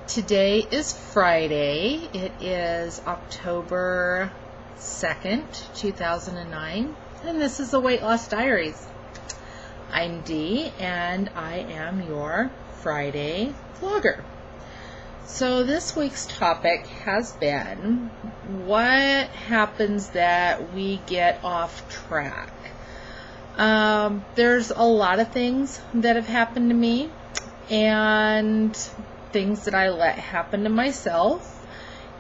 Today is Friday. It is October 2nd, 2009, and this is the Weight Loss Diaries. I'm Dee, and I am your Friday vlogger. So this week's topic has been, what happens that we get off track? There's a lot of things that have happened to me, and things that I let happen to myself,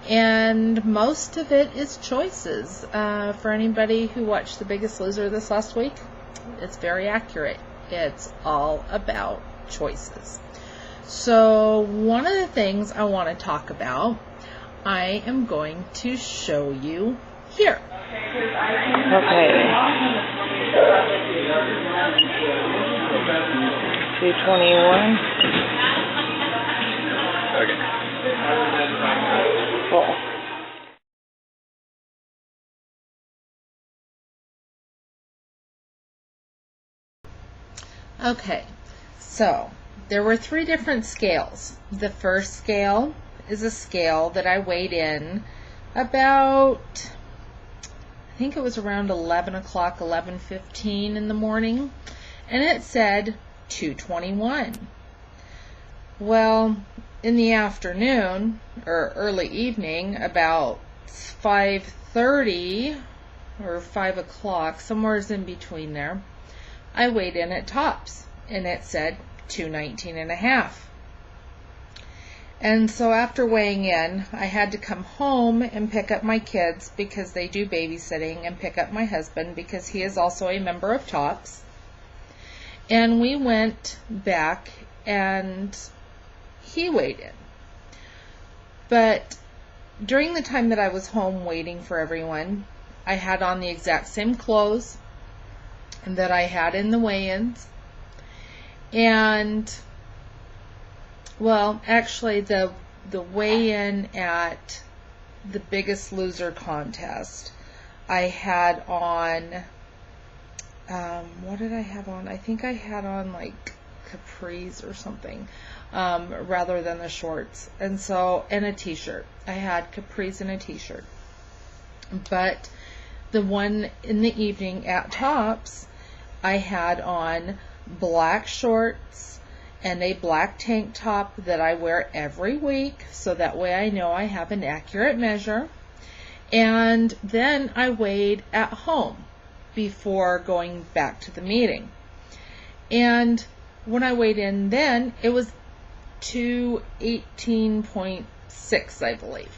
and most of it is choices. For anybody who watched The Biggest Loser this last week, it's very accurate. It's all about choices. So one of the things I want to talk about, I am going to show you here. Okay. 221. Cool. Okay, so there were 3 different scales. The first scale is a scale that I weighed in about, I think it was around 11 o'clock, 11:15 in the morning, and it said 221. Well, in the afternoon or early evening, about 5:30 or 5 o'clock, somewhere in between there, I weighed in at Tops, and it said 219 and a half. And so after weighing in, I had to come home and pick up my kids because they do babysitting, and pick up my husband because he is also a member of Tops. And we went back and he weighed in. But during the time that I was home waiting for everyone, I had on the exact same clothes that I had in the weigh-ins. And, well, actually the weigh-in at the Biggest Loser contest, I had on, what did I have on? I think I had on like capris or something, rather than the shorts. And a t-shirt. I had capris and a t-shirt. But the one in the evening at Tops, I had on black shorts and a black tank top that I wear every week, so that way I know I have an accurate measure. And then I weighed at home before going back to the meeting. And when I weighed in then, it was 218.6, I believe.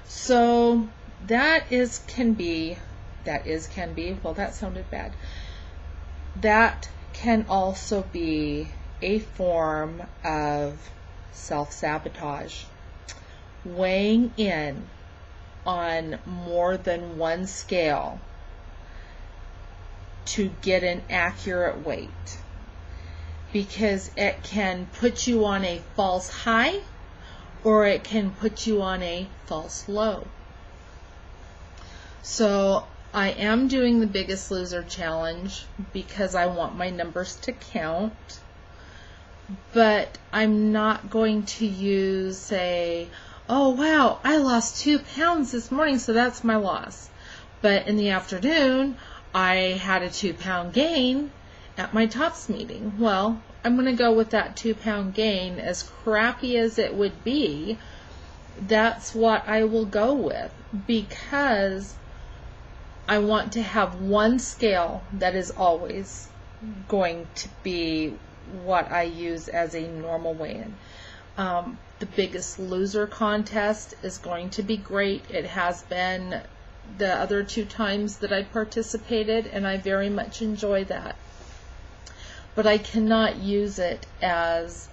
So that can be, well, that sounded bad. That can also be a form of self-sabotage. Weighing in on more than one scale to get an accurate weight, because it can put you on a false high or it can put you on a false low. So I am doing the Biggest Loser challenge because I want my numbers to count, but I'm not going to use, say, oh wow, I lost 2 pounds this morning, so that's my loss. But in the afternoon, I had a 2-pound gain at my Tops meeting. Well, I'm going to go with that 2-pound gain. As crappy as it would be, that's what I will go with, because I want to have one scale that is always going to be what I use as a normal weigh-in. The Biggest Loser contest is going to be great. It has been the other 2 times that I participated, and I very much enjoy that. But I cannot use it as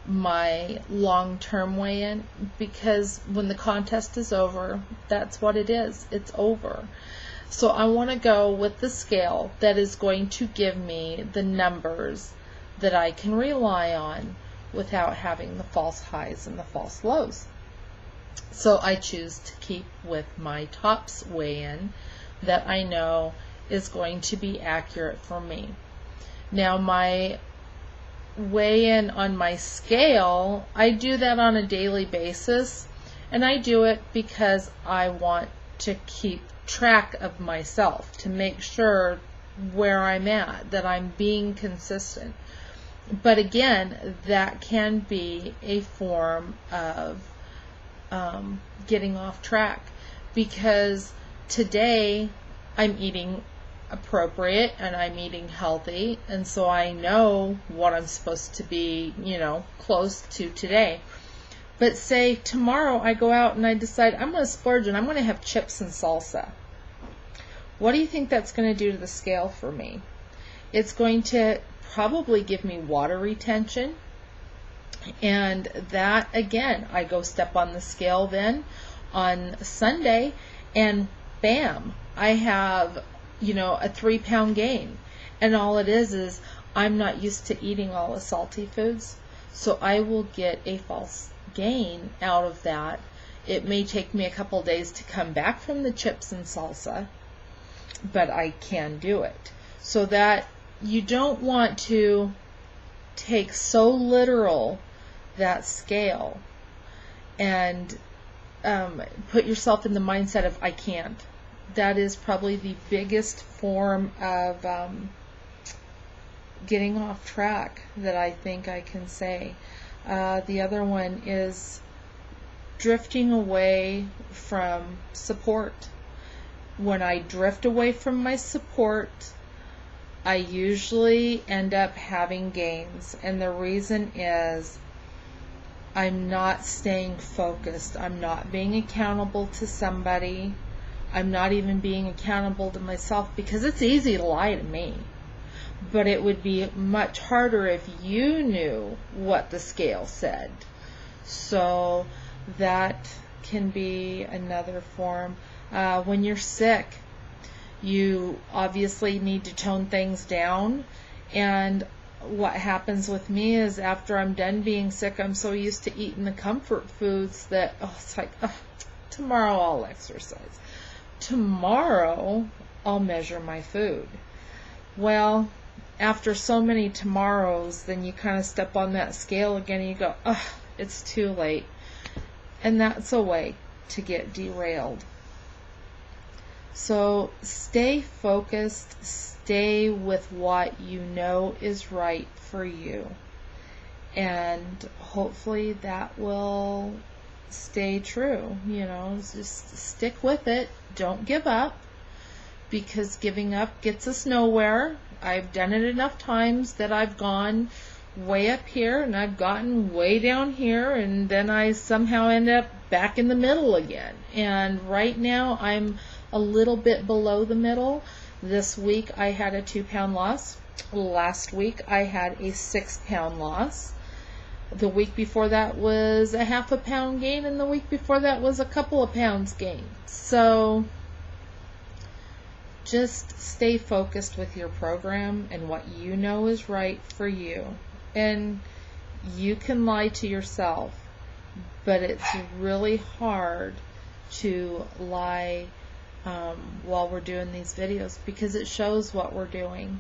my long-term weigh-in, because when the contest is over, that's what it is. It's over. So I want to go with the scale that is going to give me the numbers that I can rely on without having the false highs and the false lows. So I choose to keep with my Tops weigh-in that I know is going to be accurate for me. Now my weigh in on my scale, I do that on a daily basis, and I do it because I want to keep track of myself, to make sure where I'm at, that I'm being consistent. But again, that can be a form of getting off track, because today I'm eating appropriate and I'm eating healthy, and so I know what I'm supposed to be, close to today. But say tomorrow I go out and I decide I'm going to splurge and I'm going to have chips and salsa. What do you think that's going to do to the scale for me? It's going to probably give me water retention, and that, again, I go step on the scale then on Sunday, and bam, I have a 3-pound gain. And all it is I'm not used to eating all the salty foods, so I will get a false gain out of that. It may take me a couple days to come back from the chips and salsa, but I can do it. So that you don't want to take so literal that scale and put yourself in the mindset of I can't. That is probably the biggest form of getting off track that I think I can say. The other one is drifting away from support. When I drift away from my support, I usually end up having gains, and the reason is I'm not staying focused. I'm not being accountable to somebody. I'm not even being accountable to myself, because it's easy to lie to me. But it would be much harder if you knew what the scale said. So that can be another form. When you're sick, you obviously need to tone things down. And what happens with me is after I'm done being sick, I'm so used to eating the comfort foods that, it's like, tomorrow I'll exercise. Tomorrow I'll measure my food. Well, after so many tomorrows, then you kind of step on that scale again and you go, it's too late. And that's a way to get derailed. So stay focused, stay with what you know is right for you. And hopefully that will stay true. Just stick with it. Don't give up, because giving up gets us nowhere. I've done it enough times that I've gone way up here and I've gotten way down here, and then I somehow end up back in the middle again. And right now I'm a little bit below the middle. This week I had a 2-pound loss. Last week I had a 6-pound loss. The week before that was a 0.5 pound gain, and the week before that was a couple of pounds gain. So just stay focused with your program and what you know is right for you. And you can lie to yourself, but it's really hard to lie while we're doing these videos, because it shows what we're doing.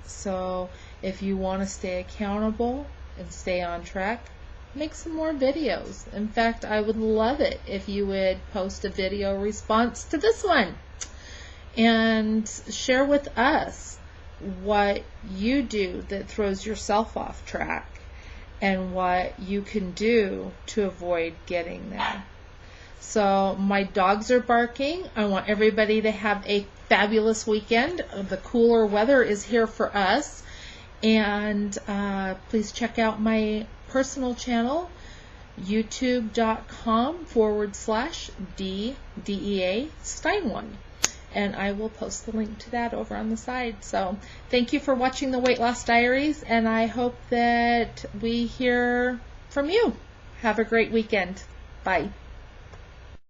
So if you want to stay accountable and stay on track, make some more videos. In fact, I would love it if you would post a video response to this one and share with us what you do that throws yourself off track and what you can do to avoid getting there. So my dogs are barking. I want everybody to have a fabulous weekend. The cooler weather is here for us. And please check out my personal channel, youtube.com/DEA Steinway. And I will post the link to that over on the side. So thank you for watching the Weight Loss Diaries, and I hope that we hear from you. Have a great weekend. Bye.